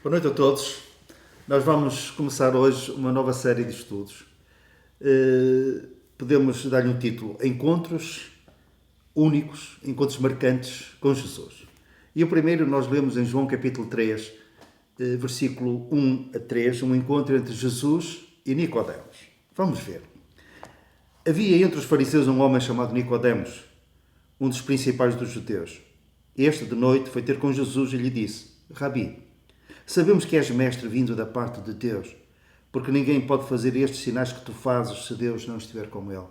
Boa noite a todos. Nós vamos começar hoje uma nova série de estudos. Podemos dar-lhe um título: Encontros únicos, encontros marcantes com Jesus. E o primeiro nós lemos em João capítulo 3, versículo 1 a 3, um encontro entre Jesus e Nicodemos. Vamos ver. Havia entre os fariseus um homem chamado Nicodemos, um dos principais dos judeus. Este, de noite, foi ter com Jesus e lhe disse: Rabi, sabemos que és mestre vindo da parte de Deus, porque ninguém pode fazer estes sinais que tu fazes se Deus não estiver com ele.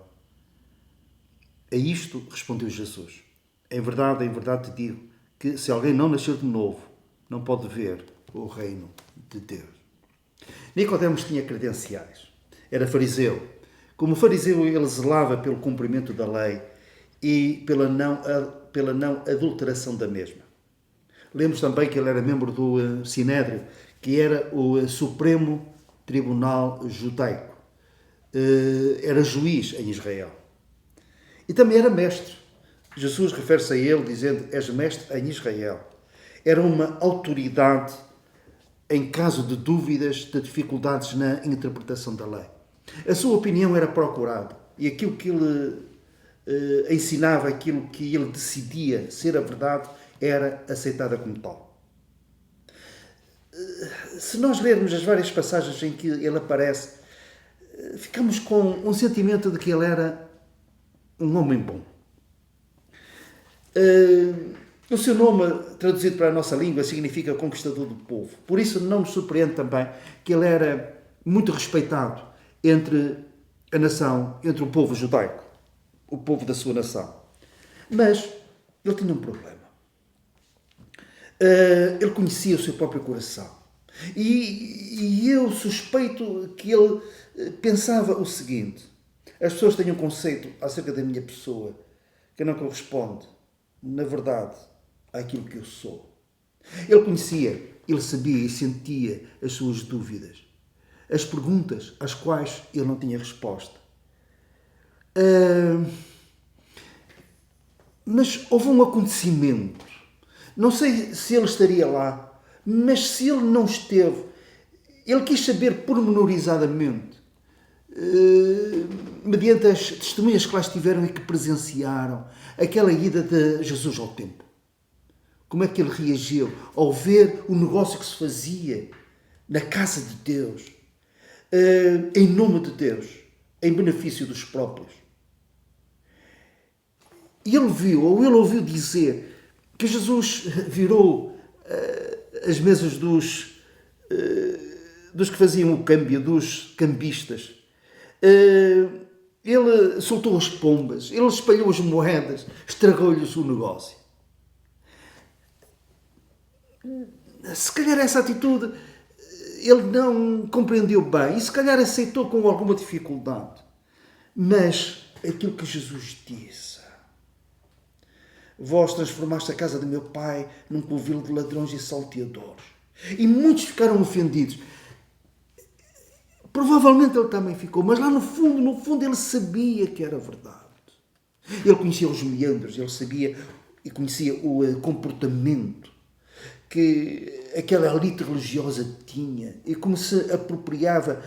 A isto respondeu Jesus: em verdade te digo que se alguém não nascer de novo, não pode ver o reino de Deus. Nicodemos tinha credenciais. Era fariseu. Como fariseu, ele zelava pelo cumprimento da lei e pela não adulteração da mesma. Lemos também que ele era membro do Sinédrio, que era o Supremo Tribunal Judaico. Era juiz em Israel. E também era mestre. Jesus refere-se a ele dizendo: és mestre em Israel. Era uma autoridade em caso de dúvidas, de dificuldades na interpretação da lei. A sua opinião era procurada e aquilo que ele ensinava, aquilo que ele decidia ser a verdade, era aceitada como tal. Se nós lermos as várias passagens em que ele aparece, ficamos com um sentimento de que ele era um homem bom. O seu nome, traduzido para a nossa língua, significa conquistador do povo. Por isso não nos surpreende também que ele era muito respeitado entre a nação, entre o povo judaico, o povo da sua nação. Mas ele tinha um problema. Ele conhecia o seu próprio coração. E eu suspeito que ele pensava o seguinte: as pessoas têm um conceito acerca da minha pessoa que não corresponde, na verdade, àquilo que eu sou. Ele conhecia, ele sabia e sentia as suas dúvidas, as perguntas às quais ele não tinha resposta. Mas houve um acontecimento. Não sei se ele estaria lá, mas se ele não esteve, ele quis saber pormenorizadamente, mediante as testemunhas que lá estiveram e que presenciaram aquela ida de Jesus ao templo. Como é que ele reagiu ao ver o negócio que se fazia na casa de Deus, em nome de Deus, em benefício dos próprios. E ele viu, ou ele ouviu dizer, que Jesus virou as mesas dos que faziam o câmbio, dos cambistas. Ele soltou as pombas, ele espalhou as moedas, estragou-lhes o negócio. Se calhar essa atitude ele não compreendeu bem e se calhar aceitou com alguma dificuldade. Mas aquilo que Jesus disse: vós transformaste a casa do meu pai num covil de ladrões e salteadores. E muitos ficaram ofendidos. Provavelmente ele também ficou, mas lá no fundo ele sabia que era verdade. Ele conhecia os meandros, ele sabia e conhecia o comportamento que aquela elite religiosa tinha e como se apropriava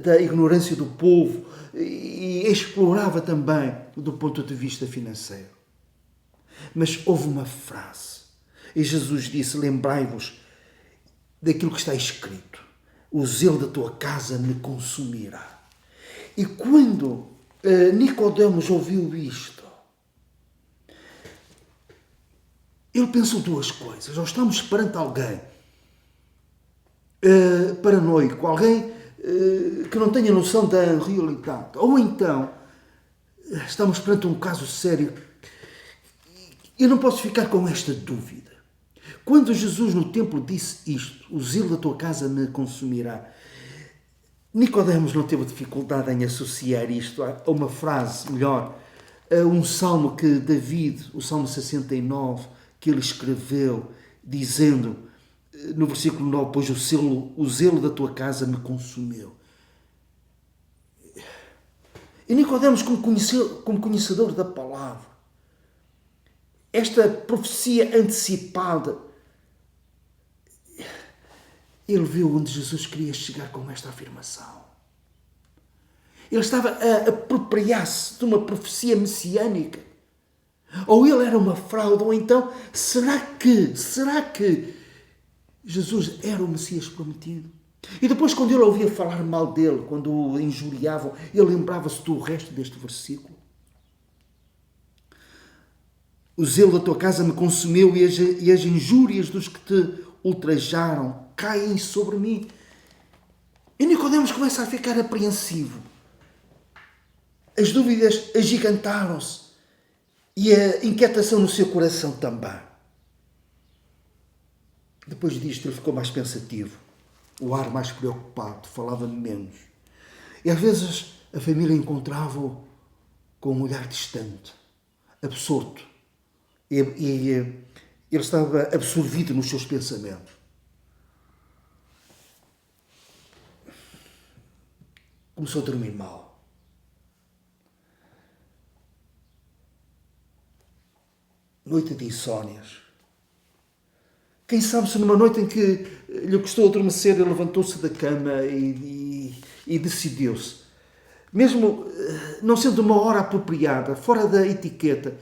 da ignorância do povo e explorava também do ponto de vista financeiro. Mas houve uma frase e Jesus disse: lembrai-vos daquilo que está escrito: o zelo da tua casa me consumirá. E quando Nicodemos ouviu isto, ele pensou duas coisas: ou estamos perante alguém paranoico, alguém que não tenha noção da realidade, ou então estamos perante um caso sério. Eu não posso ficar com esta dúvida. Quando Jesus no templo disse isto: o zelo da tua casa me consumirá, Nicodemos não teve dificuldade em associar isto a uma frase, melhor, a um salmo que David, o Salmo 69, que ele escreveu, dizendo no versículo 9: pois o zelo da tua casa me consumiu. E Nicodemos, como conhecedor da palavra, esta profecia antecipada, ele viu onde Jesus queria chegar com esta afirmação. Ele estava a apropriar-se de uma profecia messiânica. Ou ele era uma fraude, ou então, será que Jesus era o Messias prometido? E depois, quando ele ouvia falar mal dele, quando o injuriavam, ele lembrava-se do resto deste versículo. O zelo da tua casa me consumiu e as injúrias dos que te ultrajaram caem sobre mim. E Nicodemos começa a ficar apreensivo. As dúvidas agigantaram-se e a inquietação no seu coração também. Depois disto ele ficou mais pensativo, o ar mais preocupado, falava menos. E às vezes a família encontrava-o com um olhar distante, absorto. E ele estava absorvido nos seus pensamentos. Começou a dormir mal. Noite de insónias. Quem sabe se numa noite em que lhe custou adormecer, ele levantou-se da cama e decidiu-se. Mesmo não sendo uma hora apropriada, fora da etiqueta,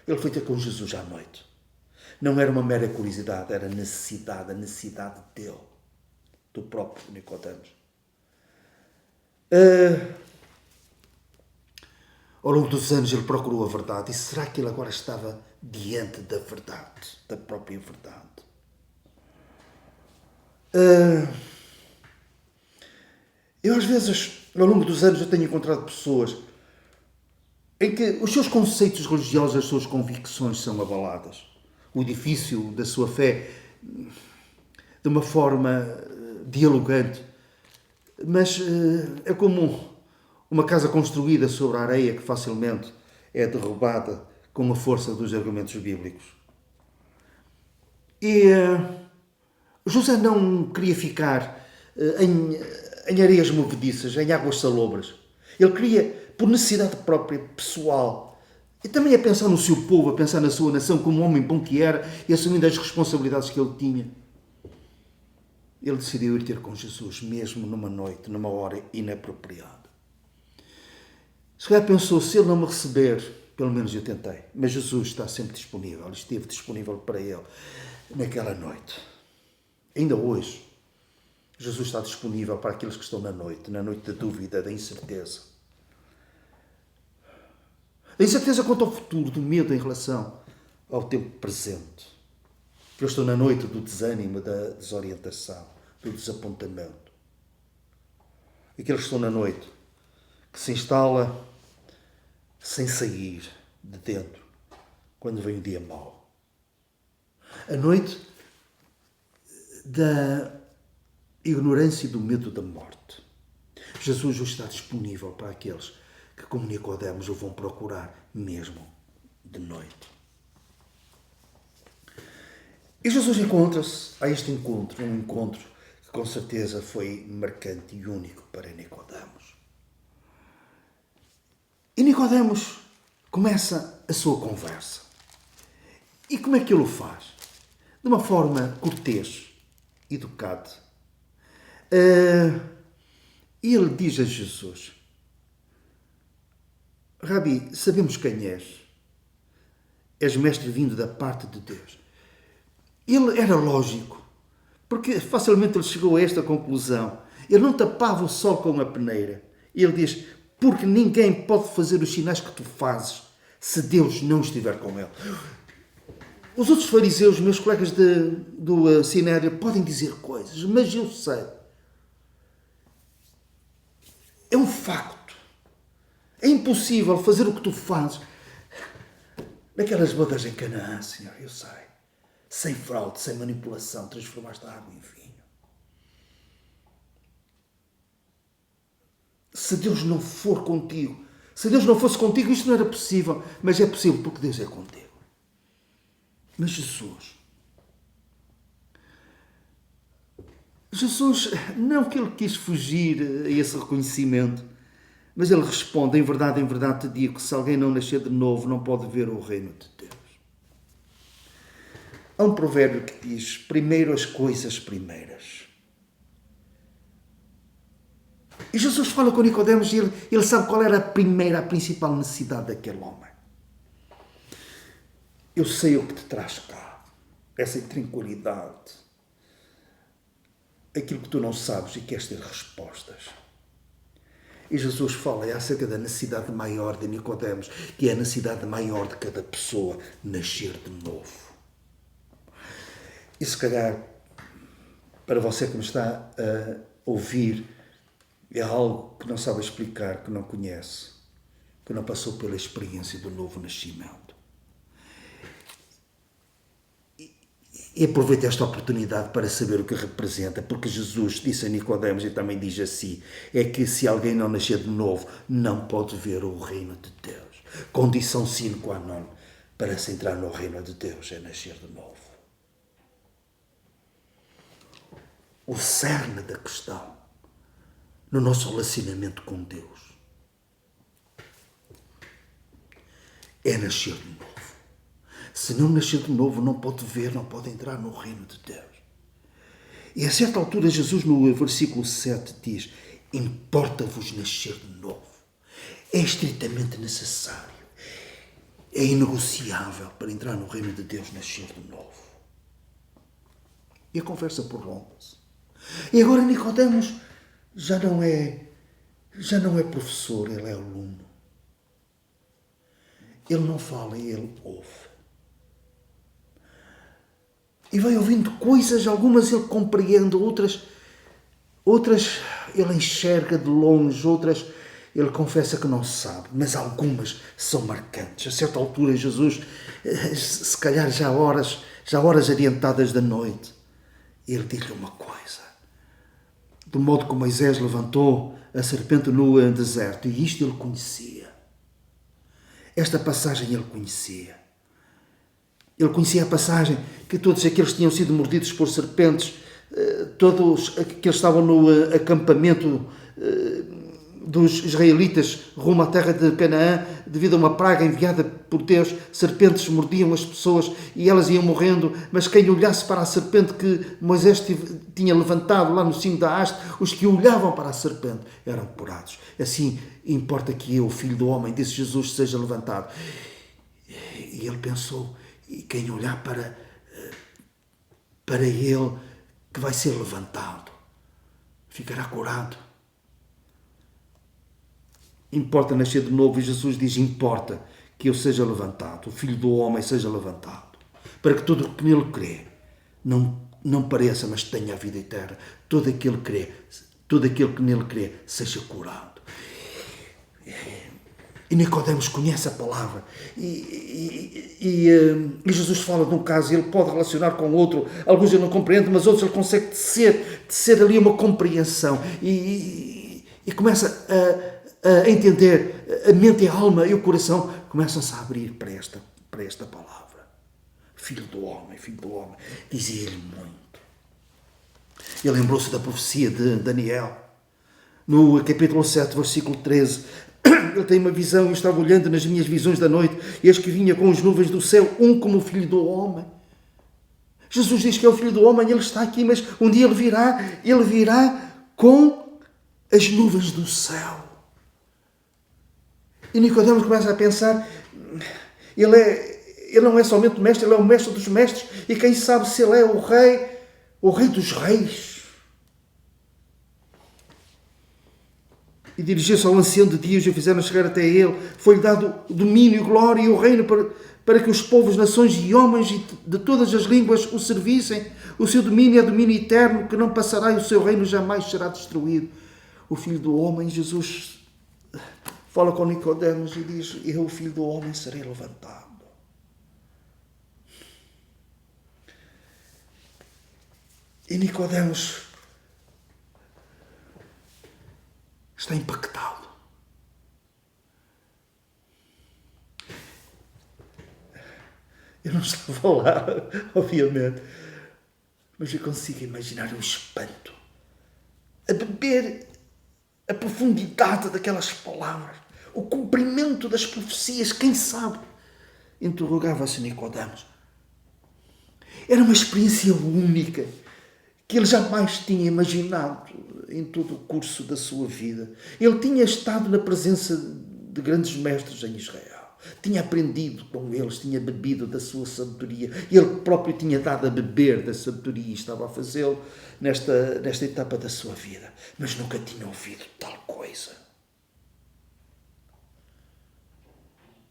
ele foi ter com Jesus à noite. Não era uma mera curiosidade, era necessidade, a necessidade dele, do próprio Nicodemos. Ao longo dos anos ele procurou a verdade. E será que ele agora estava diante da verdade, da própria verdade? Eu às vezes, ao longo dos anos, eu tenho encontrado pessoas em que os seus conceitos religiosos, as suas convicções são abaladas. O edifício da sua fé, de uma forma dialogante. Mas é como uma casa construída sobre a areia que facilmente é derrubada com a força dos argumentos bíblicos. E José não queria ficar em areias movediças, em águas salobras. Ele queria, por necessidade própria, pessoal, e também a pensar no seu povo, a pensar na sua nação como um homem bom que era e assumindo as responsabilidades que ele tinha. Ele decidiu ir ter com Jesus, mesmo numa noite, numa hora inapropriada. Se calhar pensou, se ele não me receber, pelo menos eu tentei. Mas Jesus está sempre disponível, ele esteve disponível para ele naquela noite. Ainda hoje, Jesus está disponível para aqueles que estão na noite da dúvida, da incerteza. Da incerteza quanto ao futuro, do medo em relação ao tempo presente. Eu estou na noite do desânimo, da desorientação, do desapontamento. Aqueles que estão na noite, que se instala sem sair de dentro, quando vem o dia mau. A noite da ignorância e do medo da morte. Jesus hoje está disponível para aqueles que, como Nicodemos, o vão procurar mesmo de noite. E Jesus encontra-se a este encontro, um encontro que com certeza foi marcante e único para Nicodemos. E Nicodemos começa a sua conversa. E como é que ele o faz? De uma forma cortês, educada. Ele diz a Jesus: Rabi, sabemos quem és. És mestre vindo da parte de Deus. Ele era lógico, porque facilmente ele chegou a esta conclusão. Ele não tapava o sol com a peneira. Ele diz: porque ninguém pode fazer os sinais que tu fazes se Deus não estiver com ele. Os outros fariseus, meus colegas do Sinédrio, podem dizer coisas, mas eu sei. É um facto. É impossível fazer o que tu fazes naquelas bodas em Canaã, Senhor, eu sei. Sem fraude, sem manipulação, transformaste a água em vinho. Se Deus não for contigo, se Deus não fosse contigo, isto não era possível. Mas é possível porque Deus é contigo. Mas Jesus, não que ele quis fugir a esse reconhecimento, mas ele responde: em verdade te digo que se alguém não nascer de novo, não pode ver o reino de Deus. Há um provérbio que diz: primeiro as coisas primeiras. E Jesus fala com Nicodemos e ele sabe qual era a principal necessidade daquele homem. Eu sei o que te traz cá, essa intranquilidade, aquilo que tu não sabes e queres ter respostas. E Jesus fala acerca da necessidade maior de Nicodemos, que é a necessidade maior de cada pessoa, nascer de novo. E se calhar, para você que me está a ouvir, é algo que não sabe explicar, que não conhece, que não passou pela experiência do novo nascimento. E aproveite esta oportunidade para saber o que representa, porque Jesus disse a Nicodemos e também diz assim, é que se alguém não nascer de novo, não pode ver o reino de Deus. Condição sine qua non para se entrar no reino de Deus é nascer de novo. O cerne da questão no nosso relacionamento com Deus é nascer de novo. Se não nascer de novo, não pode ver, não pode entrar no reino de Deus. E a certa altura, Jesus, no versículo 7, diz: importa-vos nascer de novo. É estritamente necessário. É inegociável para entrar no reino de Deus, nascer de novo. E a conversa prolonga-se. E agora Nicodemos já não é professor, ele é aluno. Ele não fala, ele ouve. E vai ouvindo coisas, algumas ele compreende, outras ele enxerga de longe, outras ele confessa que não sabe, mas algumas são marcantes. A certa altura Jesus, se calhar já horas adiantadas da noite, ele diz-lhe uma coisa. Do modo que Moisés levantou a serpente no deserto, e isto ele conhecia. Esta passagem ele conhecia. Ele conhecia a passagem que todos aqueles que tinham sido mordidos por serpentes, todos que estavam no acampamento dos israelitas rumo à terra de Canaã, devido a uma praga enviada por Deus, serpentes mordiam as pessoas e elas iam morrendo, mas quem olhasse para a serpente que Moisés tinha levantado lá no cimo da haste, os que olhavam para a serpente eram curados. Assim, importa que eu, filho do homem, disse Jesus, seja levantado. E ele pensou, e quem olhar para ele, que vai ser levantado, ficará curado. Importa nascer de novo, e Jesus diz, importa que eu seja levantado, o Filho do Homem seja levantado, para que todo o que nele crê, não pareça, mas tenha a vida eterna. Todo aquele que nele crê, seja curado. E Nicodemos conhece a palavra. E Jesus fala de um caso, ele pode relacionar com outro. Alguns ele não compreende, mas outros ele consegue tecer ali uma compreensão. E começa a entender, a mente e a alma e o coração começam-se a abrir para esta palavra. Filho do homem, dizia-lhe muito. Ele lembrou-se da profecia de Daniel. No capítulo 7, versículo 13, ele tem uma visão, eu estava olhando nas minhas visões da noite, e eis que vinha com as nuvens do céu, um como o Filho do Homem. Jesus diz que é o Filho do Homem, ele está aqui, mas um dia ele virá com as nuvens do céu. E Nicodemos começa a pensar, ele não é somente o mestre, ele é o mestre dos mestres, e quem sabe se ele é o rei dos reis. E dirigiu-se ao ancião de dias e o fizeram chegar até ele. Foi-lhe dado domínio, glória e o reino para que os povos, nações e homens de todas as línguas o servissem. O seu domínio é domínio eterno, que não passará, e o seu reino jamais será destruído. O Filho do Homem, Jesus fala com Nicodemos e diz, eu, o Filho do Homem, serei levantado. E Nicodemos está impactado. Eu não estava lá, obviamente, mas eu consigo imaginar o espanto, a beber a profundidade daquelas palavras, o cumprimento das profecias, quem sabe? Interrogava-se Nicodemos. Era uma experiência única que ele jamais tinha imaginado em todo o curso da sua vida. Ele tinha estado na presença de grandes mestres em Israel. Tinha aprendido com eles, tinha bebido da sua sabedoria. Ele próprio tinha dado a beber da sabedoria e estava a fazê-lo nesta etapa da sua vida. Mas nunca tinha ouvido tal coisa.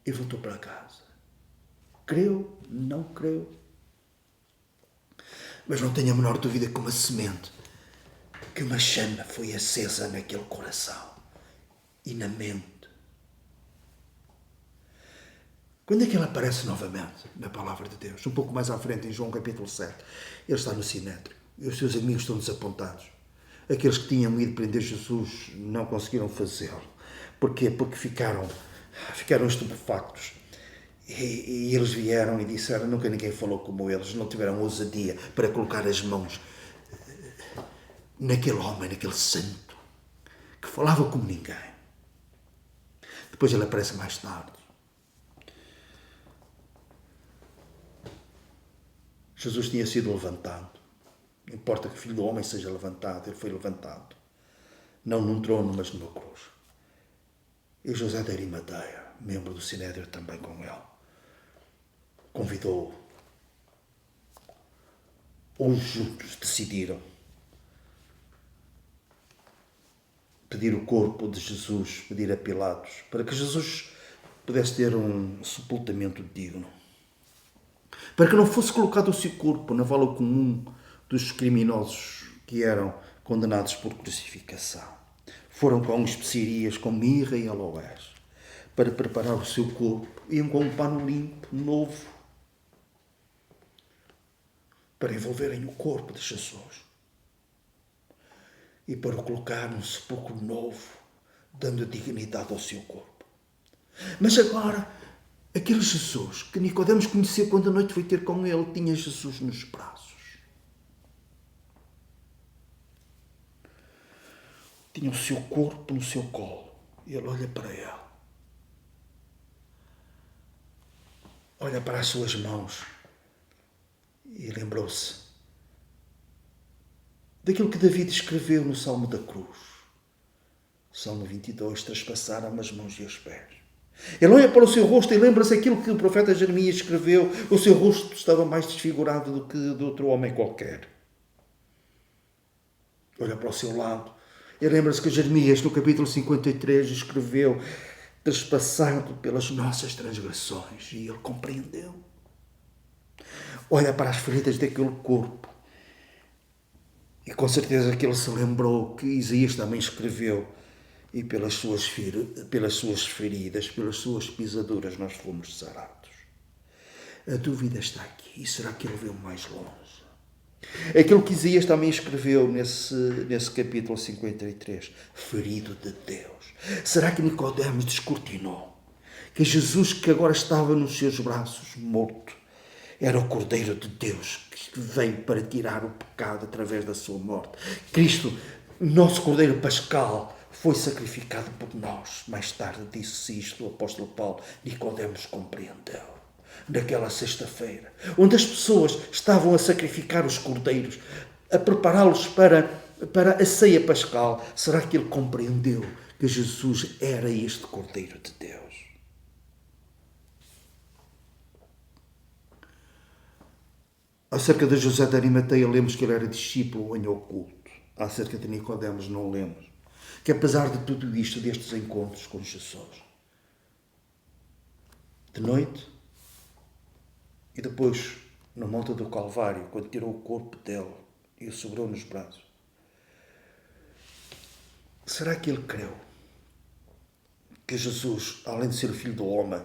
E voltou para casa. Creu? Não creu? Mas não tenho a menor dúvida que uma semente, que uma chama foi acesa naquele coração e na mente. Quando é que ele aparece novamente na palavra de Deus? Um pouco mais à frente, em João capítulo 7. Ele está no Sinédrio e os seus amigos estão desapontados. Aqueles que tinham ido prender Jesus não conseguiram fazê-lo. Porquê? Porque ficaram estupefactos. E eles vieram e disseram, nunca ninguém falou como eles, não tiveram ousadia para colocar as mãos naquele homem, naquele santo, que falava como ninguém. Depois ele aparece mais tarde. Jesus tinha sido levantado. Não importa que o Filho do Homem seja levantado, ele foi levantado. Não num trono, mas numa cruz. E José de Arimateia, membro do Sinédrio também com ele, convidou-o. Os juntos decidiram pedir o corpo de Jesus, pedir a Pilatos, para que Jesus pudesse ter um sepultamento digno. Para que não fosse colocado o seu corpo na vala comum dos criminosos que eram condenados por crucificação. Foram com especiarias, com mirra e aloés, para preparar o seu corpo. Iam com um pano limpo, novo, para envolverem o corpo de Jesus e para o colocar num sepulcro novo, dando dignidade ao seu corpo. Mas agora, aquele Jesus que Nicodemos conheceu quando a noite foi ter com ele, tinha Jesus nos braços. Tinha o seu corpo no seu colo. E ele olha para ele. Olha para as suas mãos. E lembrou-se daquilo que David escreveu no Salmo da Cruz. Salmo 22, traspassaram as mãos e os pés. Ele olha para o seu rosto e lembra-se daquilo que o profeta Jeremias escreveu. O seu rosto estava mais desfigurado do que de outro homem qualquer. Olha para o seu lado e lembra-se que Jeremias, no capítulo 53, escreveu: trespassado pelas nossas transgressões. E ele compreendeu. Olha para as feridas daquele corpo. E com certeza que ele se lembrou que Isaías também escreveu: e pelas suas feridas, pelas suas pisaduras, nós fomos sarados. A dúvida está aqui. E será que ele veio mais longe? Aquilo que Isaías também escreveu nesse capítulo 53. Ferido de Deus. Será que Nicodemos descortinou que Jesus, que agora estava nos seus braços, morto, era o Cordeiro de Deus que veio para tirar o pecado através da sua morte? Cristo, nosso Cordeiro Pascal, foi sacrificado por nós. Mais tarde disse isto o apóstolo Paulo. Nicodemos compreendeu. Naquela sexta-feira, onde as pessoas estavam a sacrificar os cordeiros, a prepará-los para a ceia pascal, será que ele compreendeu que Jesus era este Cordeiro de Deus? Acerca de José de Arimateia, lemos que ele era discípulo em oculto. Acerca de Nicodemos, não lemos. Que apesar de tudo isto, destes encontros com Jesus, de noite, e depois, no Monte do Calvário, quando tirou o corpo dele e o segurou nos braços, será que ele creu que Jesus, além de ser o Filho do Homem,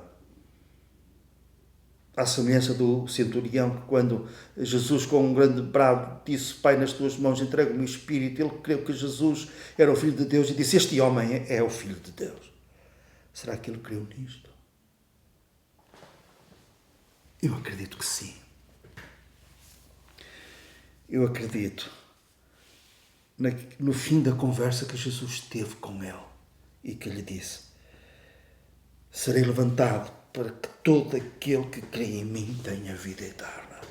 à semelhança do centurião, que quando Jesus, com um grande brado, disse: Pai, nas tuas mãos entrego o meu espírito, ele creu que Jesus era o Filho de Deus e disse: este homem é o Filho de Deus. Será que ele creu nisto? Eu acredito que sim. Eu acredito no fim da conversa que Jesus teve com ele e que lhe disse: serei levantado para que todo aquele que crê em mim tenha vida eterna.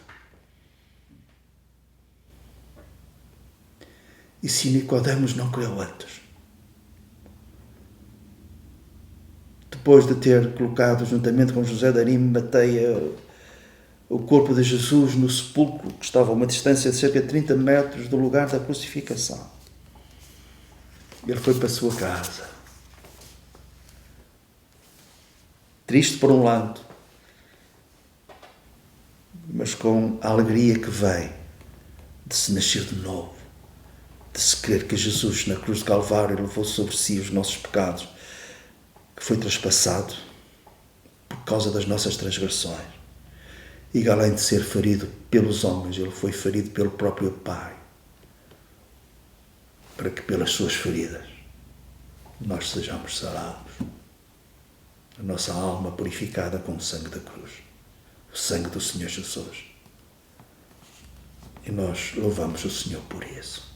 E se Nicodemos não creu antes? Depois de ter colocado, juntamente com José de Arimateia, o corpo de Jesus no sepulcro, que estava a uma distância de cerca de 30 metros do lugar da crucificação, ele foi para a sua casa. Triste por um lado, mas com a alegria que vem de se nascer de novo, de se crer que Jesus na cruz de Calvário levou sobre si os nossos pecados, que foi traspassado por causa das nossas transgressões. E além de ser ferido pelos homens, ele foi ferido pelo próprio Pai, para que pelas suas feridas nós sejamos sarados. A nossa alma purificada com o sangue da cruz, o sangue do Senhor Jesus. E nós louvamos o Senhor por isso.